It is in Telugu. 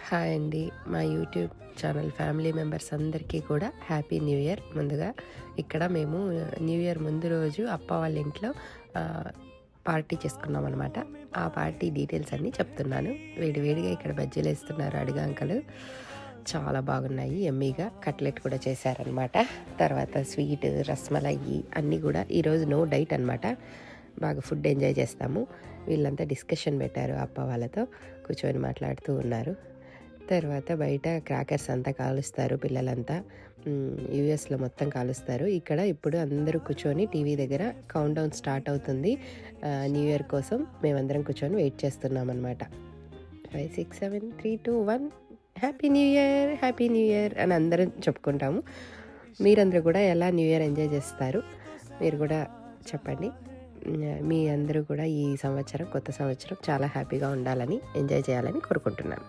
హాయ్ అండి. మా యూట్యూబ్ ఛానల్ ఫ్యామిలీ మెంబర్స్ అందరికీ కూడా హ్యాపీ న్యూ ఇయర్. ముందుగా ఇక్కడ మేము న్యూ ఇయర్ ముందు రోజు అప్ప వాళ్ళ ఇంట్లో పార్టీ చేసుకున్నాం అనమాట. ఆ పార్టీ డీటెయిల్స్ అన్నీ చెప్తున్నాను. వేడివేడిగా ఇక్కడ బజ్జీలు వేస్తున్నారు అడిగా అంకలు. చాలా బాగున్నాయి. ఎమ్మీగా కట్లెట్ కూడా చేశారనమాట. తర్వాత స్వీట్, రస్మలయ్యి అన్నీ కూడా. ఈరోజు నో డైట్ అనమాట. బాగా ఫుడ్ ఎంజాయ్ చేస్తాము. వీళ్ళంతా డిస్కషన్ పెట్టారు అప్ప వాళ్ళతో, కూర్చొని మాట్లాడుతూ ఉన్నారు. తర్వాత బయట క్రాకర్స్ అంతా కాలుస్తారు పిల్లలంతా. యూఎస్లో మొత్తం కాలుస్తారు. ఇక్కడ ఇప్పుడు అందరూ కూర్చొని టీవీ దగ్గర కౌంట్ డౌన్ స్టార్ట్ అవుతుంది న్యూ ఇయర్ కోసం. మేమందరం కూర్చొని వెయిట్ చేస్తున్నాం అనమాట. 5, 6, 7, 3, 2, 1 happy new year, happy new year అని అందరం చెప్పుకుంటాము. మీరందరూ కూడా ఎలా న్యూ ఇయర్ ఎంజాయ్ చేస్తారు మీరు కూడా చెప్పండి. మీ అందరూ కూడా ఈ సంవత్సరం, కొత్త సంవత్సరం చాలా హ్యాపీగా ఉండాలని, ఎంజాయ్ చేయాలని కోరుకుంటున్నాను.